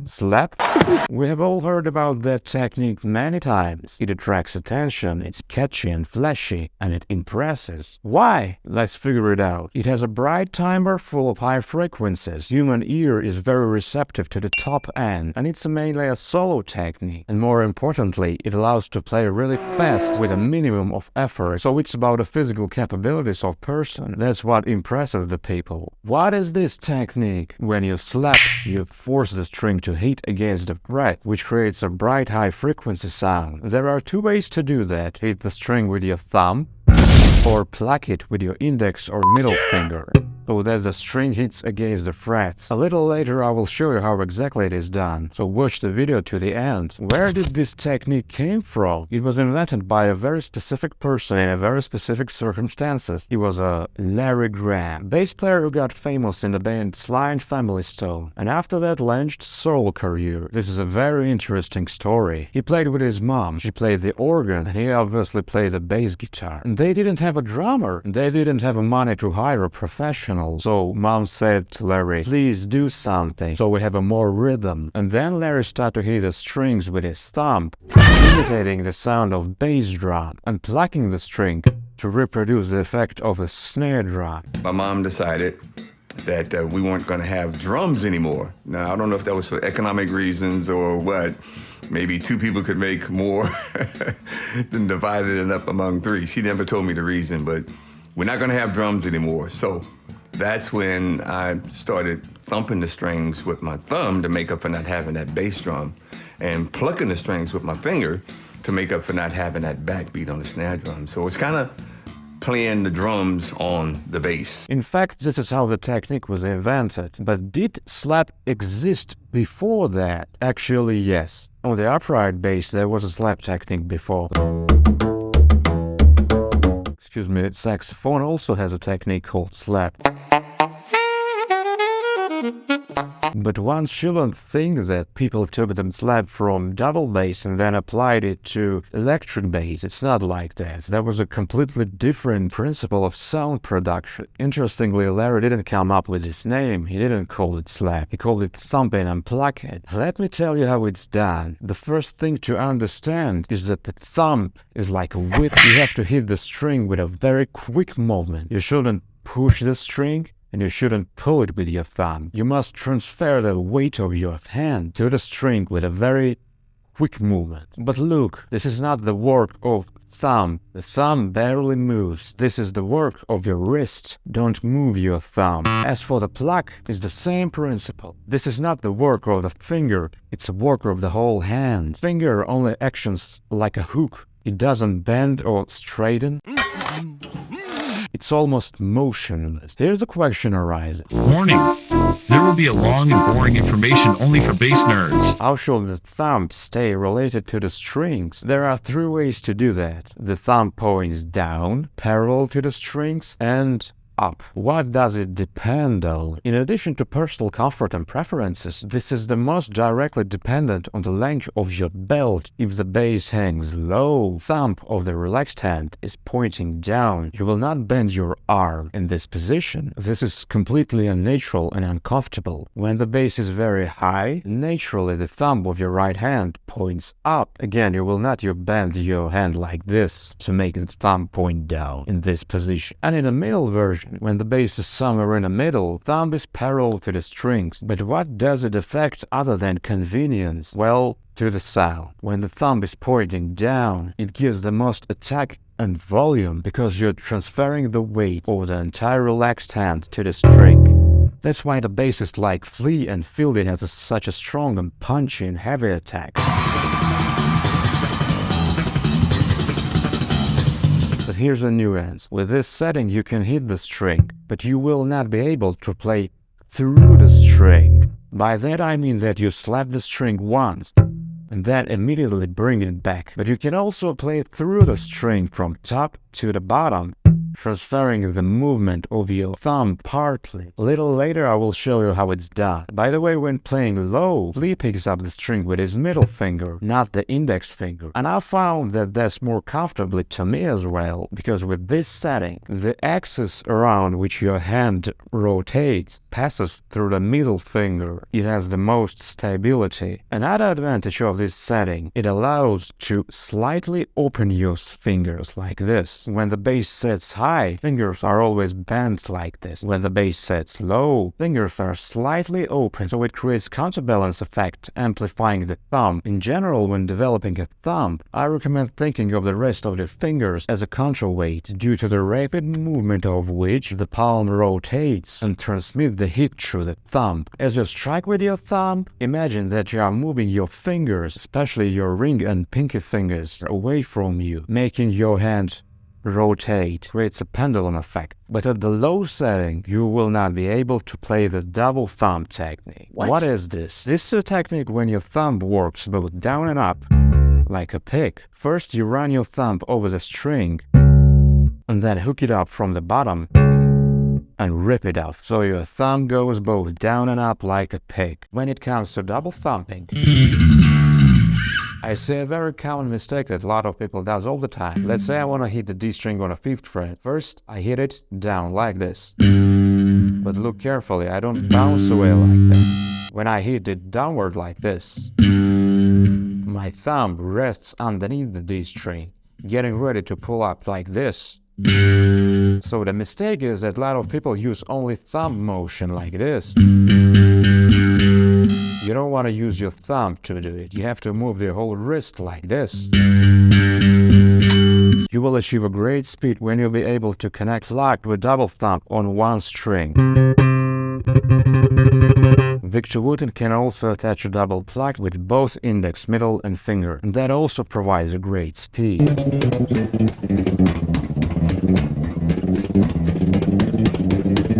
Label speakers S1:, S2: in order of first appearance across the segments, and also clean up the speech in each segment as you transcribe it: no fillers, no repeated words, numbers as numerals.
S1: Slap? We have all heard about that technique many times. It attracts attention, it's catchy and flashy, and it impresses. Why? Let's figure it out. It has a bright timer full of high frequencies. Human ear is very receptive to the top end, and it's mainly a solo technique. And more importantly, it allows to play really fast with a minimum of effort, so it's about the physical capabilities of person. That's what impresses the people. What is this technique? When you slap, you force the string to hit against the fret, which creates a bright high frequency sound. There are two ways to do that. Hit the string with your thumb, or pluck it with your index or middle finger, so that the string hits against the frets. A little later I will show you how exactly it is done, so watch the video to the end. Where did this technique came from? It was invented by a very specific person in a very specific circumstances. He was a Larry Graham, bass player who got famous in the band Sly and Family Stone, and after that launched solo career. This is a very interesting story. He played with his mom, she played the organ, and he obviously played the bass guitar. And they didn't have a drummer, they didn't have money to hire a professional, so mom said to Larry, please do something so we have a more rhythm. And then Larry started to hit the strings with his thumb, imitating the sound of bass drum and plucking the string to reproduce the effect of a snare drum.
S2: My mom decided that we weren't going to have drums anymore. Now, I don't know if that was for economic reasons or what. Maybe two people could make more than divided it up among three. She never told me the reason, but we're not going to have drums anymore. So that's when I started thumping the strings with my thumb to make up for not having that bass drum, and plucking the strings with my finger to make up for not having that backbeat on the snare drum. So it's kind of playing the drums on the bass.
S1: In fact, this is how the technique was invented. But did slap exist before that? Actually, yes. On the upright bass, there was a slap technique before. Excuse me, saxophone also has a technique called slap. But one shouldn't think that people took the slap from double bass and then applied it to electric bass. It's not like that. That was a completely different principle of sound production. Interestingly, Larry didn't come up with his name. He didn't call it slap. He called it thumping and plucking. Let me tell you how it's done. The first thing to understand is that the thumb is like a whip. You have to hit the string with a very quick movement. You shouldn't push the string, and you shouldn't pull it with your thumb. You must transfer the weight of your hand to the string with a very quick movement. But look, this is not the work of thumb. The thumb barely moves. This is the work of your wrist. Don't move your thumb. As for the pluck, it's the same principle. This is not the work of the finger. It's a work of the whole hand. Finger only actions like a hook. It doesn't bend or straighten. It's almost motionless. Here's the question arises.
S3: Warning! There will be a long and boring information only for bass nerds.
S1: How should the thumb stay related to the strings? There are three ways to do that. The thumb points down, parallel to the strings, and up. What does it depend on? In addition to personal comfort and preferences, this is the most directly dependent on the length of your belt. If the bass hangs low, thumb of the relaxed hand is pointing down, you will not bend your arm in this position. This is completely unnatural and uncomfortable. When the bass is very high, naturally the thumb of your right hand points up. Again, you will not bend your hand like this to make the thumb point down in this position. And in the middle version, when the bass is somewhere in the middle, thumb is parallel to the strings. But what does it affect other than convenience? Well, to the sound. When the thumb is pointing down, it gives the most attack and volume because you're transferring the weight of the entire relaxed hand to the string. That's why the bassists like Flea and feel it has such a strong and punchy and heavy attack. But here's a nuance. With this setting you can hit the string, but you will not be able to play through the string. By that I mean that you slap the string once and then immediately bring it back. But you can also play through the string from top to the bottom transferring the movement of your thumb partly. A little later I will show you how it's done. By the way, when playing low, Flea picks up the string with his middle finger, not the index finger. And I found that that's more comfortably to me as well, because with this setting, the axis around which your hand rotates passes through the middle finger. It has the most stability. Another advantage of this setting, it allows to slightly open your fingers like this. When the bass sets high, fingers are always bent like this. When the bass sets low, fingers are slightly open, so it creates counterbalance effect, amplifying the thumb. In general, when developing a thumb, I recommend thinking of the rest of the fingers as a counterweight, due to the rapid movement of which the palm rotates and transmits the hit through the thumb. As you strike with your thumb, imagine that you are moving your fingers, especially your ring and pinky fingers, away from you, making your hand rotate. Creates a pendulum effect. But at the low setting, you will not be able to play the double thumb technique. What is this? This is a technique when your thumb works both down and up, like a pick. First you run your thumb over the string, and then hook it up from the bottom and rip it out, so your thumb goes both down and up like a pick. When it comes to double thumping, I see a very common mistake that a lot of people does all the time. Let's say I want to hit the D string on a 5th fret. First, I hit it down like this. But look carefully, I don't bounce away like this. When I hit it downward like this, my thumb rests underneath the D string, getting ready to pull up like this. So the mistake is that a lot of people use only thumb motion like this. You don't want to use your thumb to do it. You have to move the whole wrist like this. You will achieve a great speed when you'll be able to connect plucked with double thumb on one string. Victor Wooten can also attach a double pluck with both index, middle and finger, and that also provides a great speed.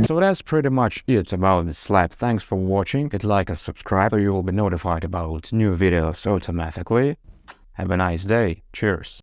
S1: So that's pretty much it about the slap. Thanks for watching. Hit like and subscribe so you will be notified about new videos automatically. Have a nice day. Cheers.